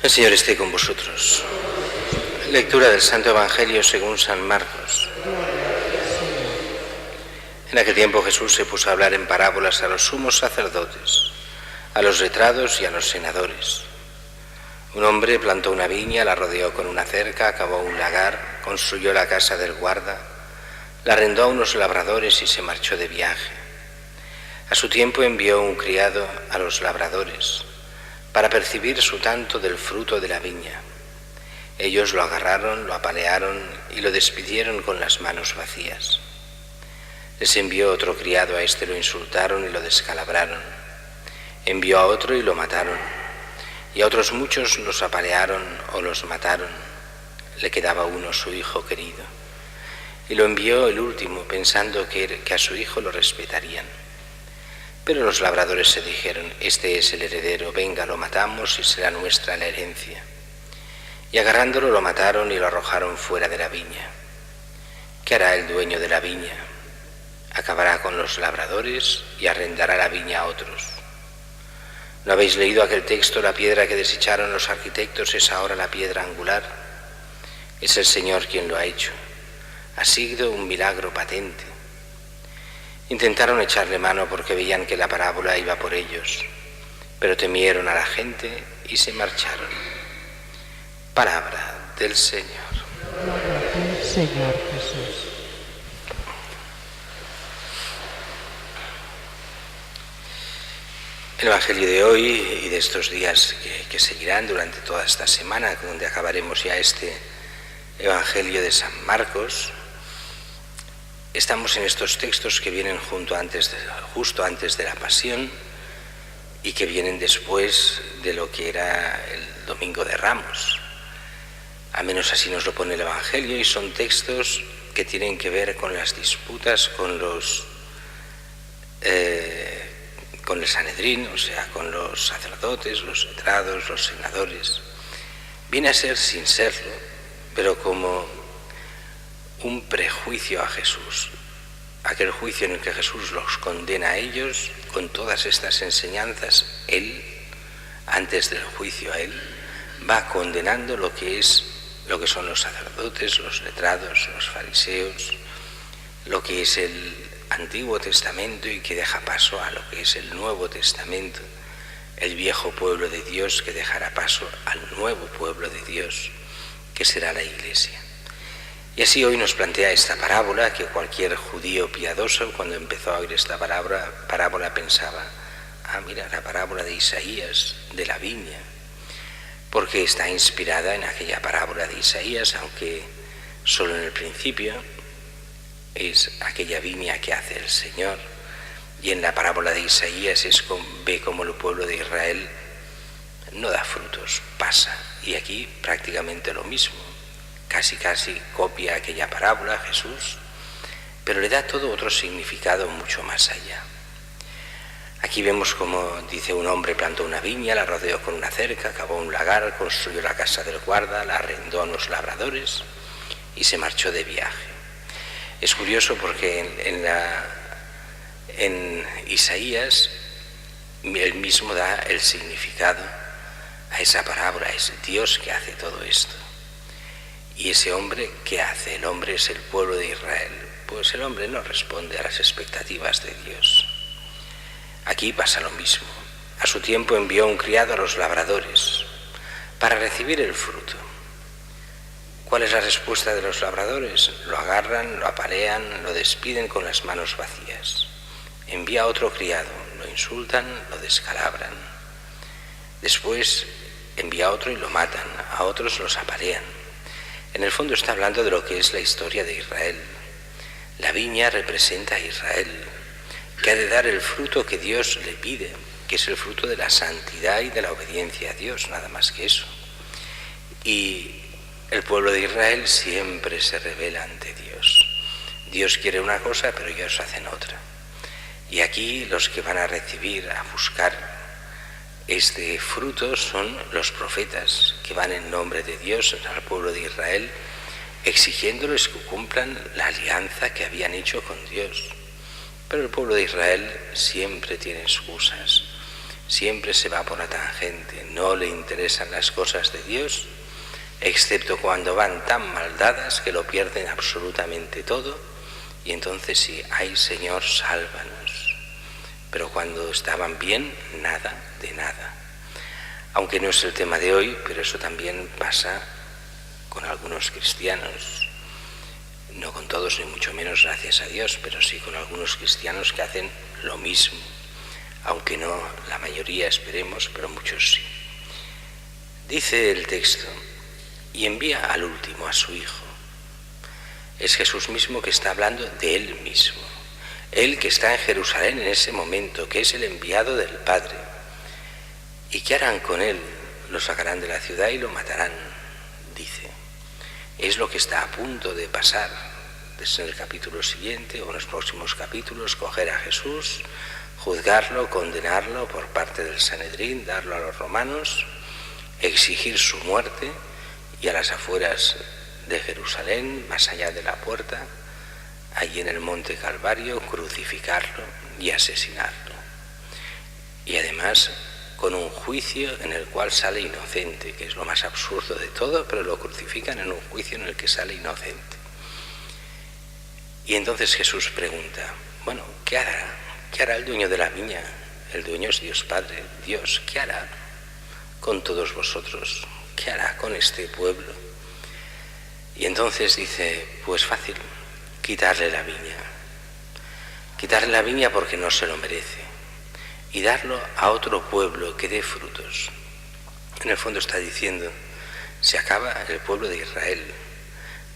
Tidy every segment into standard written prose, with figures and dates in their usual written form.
El Señor esté con vosotros. Lectura del Santo Evangelio según San Marcos. En aquel tiempo Jesús se puso a hablar en parábolas a los sumos sacerdotes, a los letrados y a los senadores. Un hombre plantó una viña, la rodeó con una cerca, cavó un lagar, construyó la casa del guarda, la arrendó a unos labradores y se marchó de viaje. A su tiempo envió un criado a los labradores para percibir su tanto del fruto de la viña. Ellos lo agarraron, lo apalearon y lo despidieron con las manos vacías. Les envió otro criado, a este lo insultaron y lo descalabraron. Envió a otro y lo mataron, y a otros muchos los apalearon o los mataron. Le quedaba uno, su hijo querido, y lo envió el último, pensando que a su hijo lo respetarían. Pero los labradores se dijeron: este es el heredero, venga, lo matamos y será nuestra la herencia. Y agarrándolo lo mataron y lo arrojaron fuera de la viña. ¿Qué hará el dueño de la viña? Acabará con los labradores y arrendará la viña a otros. ¿No habéis leído aquel texto? La piedra que desecharon los arquitectos es ahora la piedra angular. Es el Señor quien lo ha hecho. Ha sido un milagro patente. Intentaron echarle mano porque veían que la parábola iba por ellos, pero temieron a la gente y se marcharon. Palabra del Señor. Gloria al Señor Jesús. El Evangelio de hoy y de estos días que seguirán durante toda esta semana, donde acabaremos ya este Evangelio de San Marcos, estamos en estos textos que vienen justo antes de la Pasión y que vienen después de lo que era el Domingo de Ramos. Al menos así nos lo pone el Evangelio, y son textos que tienen que ver con las disputas con el Sanedrín, o sea, con los sacerdotes, los letrados, los senadores. Viene a ser, sin serlo, pero como un prejuicio a Jesús, aquel juicio en el que Jesús los condena a ellos con todas estas enseñanzas. Él, antes del juicio a él, va condenando lo que son los sacerdotes, los letrados, los fariseos, lo que es el Antiguo Testamento y que deja paso a lo que es el Nuevo Testamento, el viejo pueblo de Dios que dejará paso al nuevo pueblo de Dios, que será la Iglesia. Y así hoy nos plantea esta parábola que cualquier judío piadoso, cuando empezó a oír esta parábola pensaba: mira, la parábola de Isaías, de la viña, porque está inspirada en aquella parábola de Isaías, aunque solo en el principio es aquella viña que hace el Señor, y en la parábola de Isaías ve como el pueblo de Israel no da frutos, pasa, y aquí prácticamente lo mismo. Casi copia aquella parábola Jesús, pero le da todo otro significado mucho más allá. Aquí vemos como dice: un hombre plantó una viña, la rodeó con una cerca, cavó un lagar, construyó la casa del guarda, la arrendó a unos labradores y se marchó de viaje. Es curioso porque en Isaías él mismo da el significado a esa parábola, es Dios que hace todo esto. ¿Y ese hombre qué hace? El hombre es el pueblo de Israel. Pues el hombre no responde a las expectativas de Dios. Aquí pasa lo mismo. A su tiempo envió un criado a los labradores para recibir el fruto. ¿Cuál es la respuesta de los labradores? Lo agarran, lo apalean, lo despiden con las manos vacías. Envía a otro criado, lo insultan, lo descalabran. Después envía a otro y lo matan, a otros los apalean. En el fondo está hablando de lo que es la historia de Israel. La viña representa a Israel, que ha de dar el fruto que Dios le pide, que es el fruto de la santidad y de la obediencia a Dios, nada más que eso. Y el pueblo de Israel siempre se rebela ante Dios. Dios quiere una cosa, pero ellos hacen otra. Y aquí los que van a recibir, a buscar este fruto son los profetas, que van en nombre de Dios al pueblo de Israel, exigiéndoles que cumplan la alianza que habían hecho con Dios. Pero el pueblo de Israel siempre tiene excusas, siempre se va por la tangente, no le interesan las cosas de Dios, excepto cuando van tan mal dadas que lo pierden absolutamente todo, y entonces sí, ay Señor, sálvanos. Pero cuando estaban bien, nada de nada. Aunque no es el tema de hoy, pero eso también pasa con algunos cristianos. No con todos, ni mucho menos, gracias a Dios, pero sí con algunos cristianos que hacen lo mismo. Aunque no la mayoría, esperemos, pero muchos sí. Dice el texto, y envía al último, a su Hijo. Es Jesús mismo que está hablando de Él mismo. Él que está en Jerusalén en ese momento, que es el enviado del Padre. ¿Y qué harán con Él? Lo sacarán de la ciudad y lo matarán, dice. Es lo que está a punto de pasar. Desde el capítulo siguiente o en los próximos capítulos, coger a Jesús, juzgarlo, condenarlo por parte del Sanedrín, darlo a los romanos, exigir su muerte y a las afueras de Jerusalén, más allá de la puerta, allí en el monte Calvario, crucificarlo y asesinarlo. Y además con un juicio en el cual sale inocente, que es lo más absurdo de todo, pero lo crucifican en un juicio en el que sale inocente. Y entonces Jesús pregunta, bueno, ¿qué hará? ¿Qué hará el dueño de la viña? El dueño es Dios Padre. Dios, ¿qué hará con todos vosotros? ¿Qué hará con este pueblo? Y entonces dice, pues fácil, quitarle la viña. Quitarle la viña porque no se lo merece. Y darlo a otro pueblo que dé frutos. En el fondo está diciendo, se acaba el pueblo de Israel.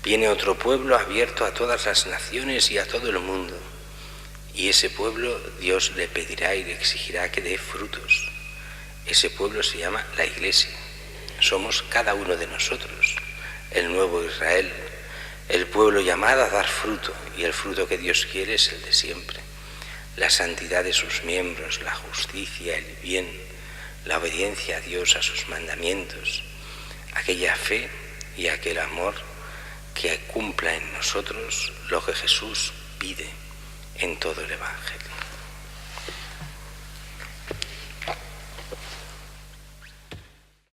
Viene otro pueblo abierto a todas las naciones y a todo el mundo. Y ese pueblo Dios le pedirá y le exigirá que dé frutos. Ese pueblo se llama la Iglesia. Somos cada uno de nosotros, el nuevo Israel, el pueblo llamado a dar fruto, y el fruto que Dios quiere es el de siempre. La santidad de sus miembros, la justicia, el bien, la obediencia a Dios, a sus mandamientos, aquella fe y aquel amor que cumpla en nosotros lo que Jesús pide en todo el Evangelio.